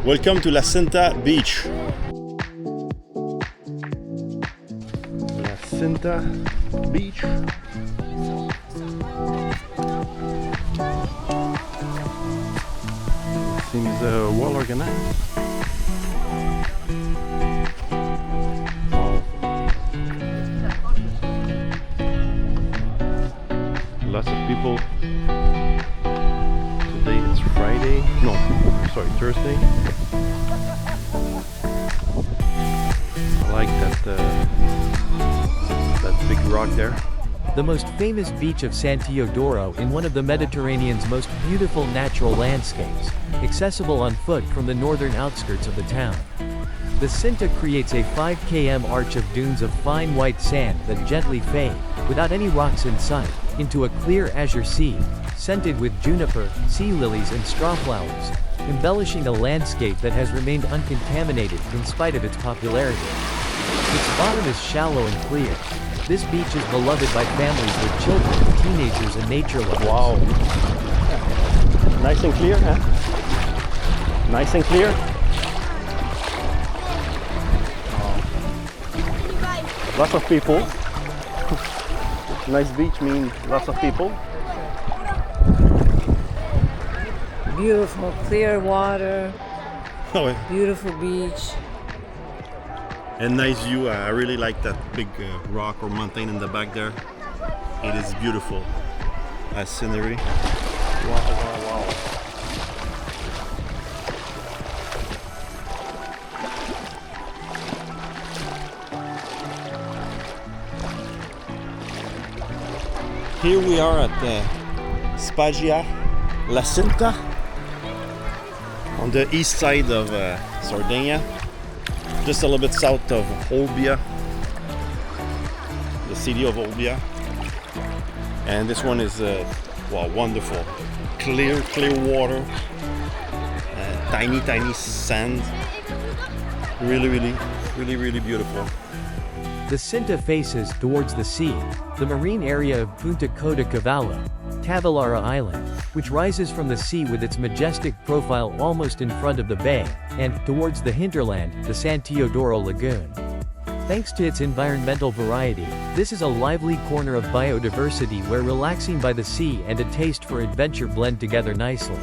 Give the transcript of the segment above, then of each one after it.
Welcome to La Cinta Beach. La Cinta Beach. Seems well organized. Lots of people. Today it's Friday. No, sorry, Thursday. I like that big rock there. The most famous beach of San Teodoro in one of the Mediterranean's most beautiful natural landscapes, accessible on foot from the northern outskirts of the town. The Cinta creates a 5 km arch of dunes of fine white sand that gently fade, without any rocks in sight, into a clear azure sea, scented with juniper, sea lilies and straw flowers, embellishing a landscape that has remained uncontaminated in spite of its popularity. Its bottom is shallow and clear. This beach is beloved by families with children, teenagers and nature lovers. Wow. Nice and clear, huh? Nice and clear. Lots of people. Nice beach means lots of people. Beautiful, clear water, Oh, yeah. beautiful beach. And nice view. I really like that big rock or mountain in the back there. It is beautiful as scenery. Wow, wow, wow. Here we are at Spaggia La Cinta on the east side of Sardinia, just a little bit south of Olbia, the city of Olbia. And this one is wow, wonderful, clear water, tiny sand, really beautiful. The Cinta faces towards the sea, the marine area of Punta Cavallo, Tavolara Island, which rises from the sea with its majestic profile almost in front of the bay, and, towards the hinterland, the San Teodoro Lagoon. Thanks to its environmental variety, this is a lively corner of biodiversity where relaxing by the sea and a taste for adventure blend together nicely.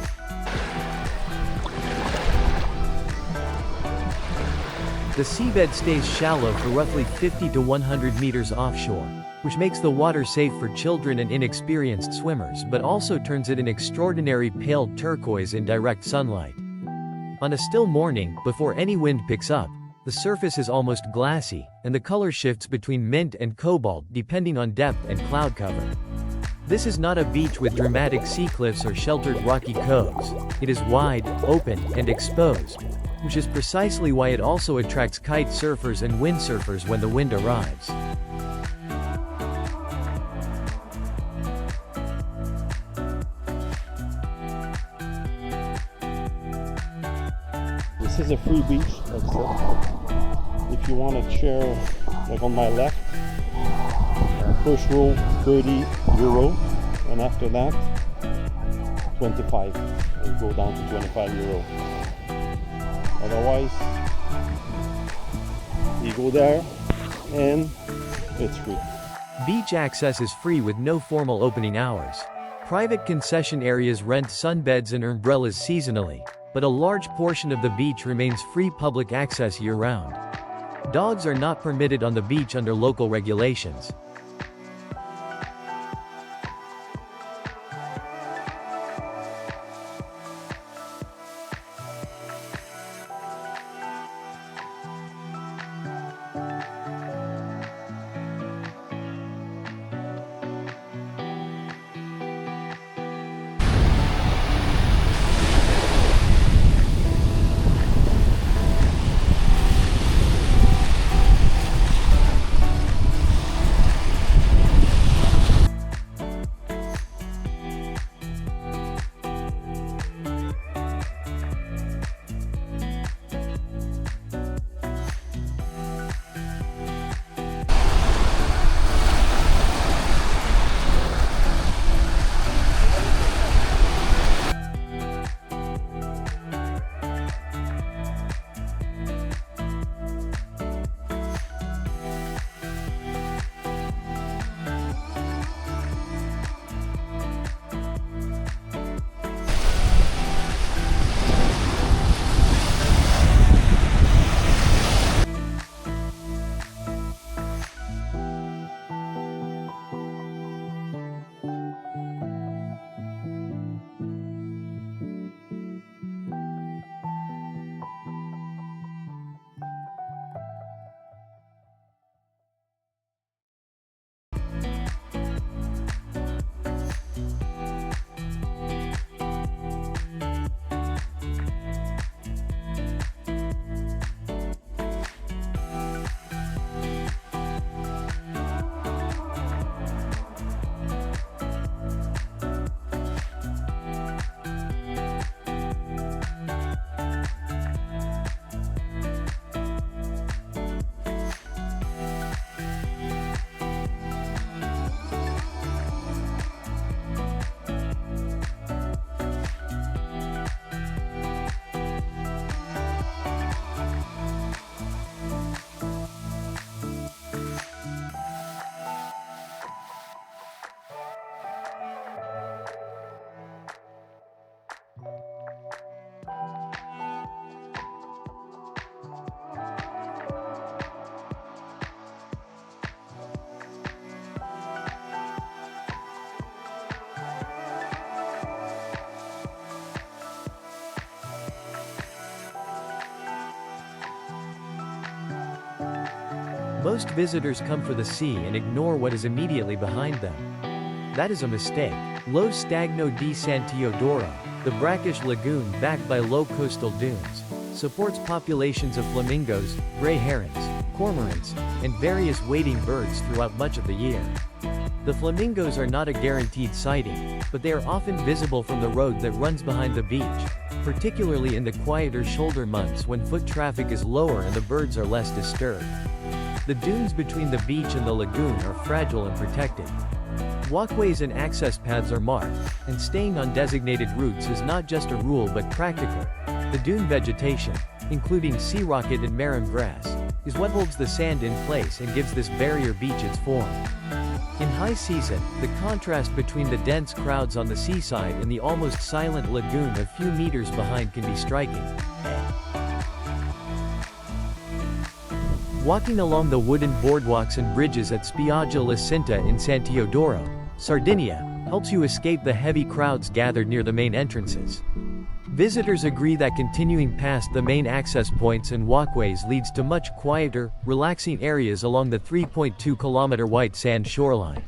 The seabed stays shallow for roughly 50 to 100 meters offshore, which makes the water safe for children and inexperienced swimmers but also turns it an extraordinary pale turquoise in direct sunlight. On a still morning, before any wind picks up, the surface is almost glassy, and the color shifts between mint and cobalt depending on depth and cloud cover. This is not a beach with dramatic sea cliffs or sheltered rocky coves. It is wide, open, and exposed, which is precisely why it also attracts kite surfers and windsurfers when the wind arrives. This is a free beach, that's it. If you want a chair, like on my left, first row €30, and after that 25. You go down to €25. Otherwise, you go there and it's free. Beach access is free with no formal opening hours. Private concession areas rent sunbeds and umbrellas seasonally, but a large portion of the beach remains free public access year-round. Dogs are not permitted on the beach under local regulations. Most visitors come for the sea and ignore what is immediately behind them. That is a mistake. Lo Stagno di San Teodoro, the brackish lagoon backed by low coastal dunes, supports populations of flamingos, gray herons, cormorants, and various wading birds throughout much of the year. The flamingos are not a guaranteed sighting, but they are often visible from the road that runs behind the beach, particularly in the quieter shoulder months when foot traffic is lower and the birds are less disturbed. The dunes between the beach and the lagoon are fragile and protected. Walkways and access paths are marked, and staying on designated routes is not just a rule but practical. The dune vegetation, including sea rocket and marram grass, is what holds the sand in place and gives this barrier beach its form. In high season, the contrast between the dense crowds on the seaside and the almost silent lagoon a few meters behind can be striking. Walking along the wooden boardwalks and bridges at Spiaggia La Cinta in San Teodoro, Sardinia, helps you escape the heavy crowds gathered near the main entrances. Visitors agree that continuing past the main access points and walkways leads to much quieter, relaxing areas along the 3.2-kilometer white sand shoreline.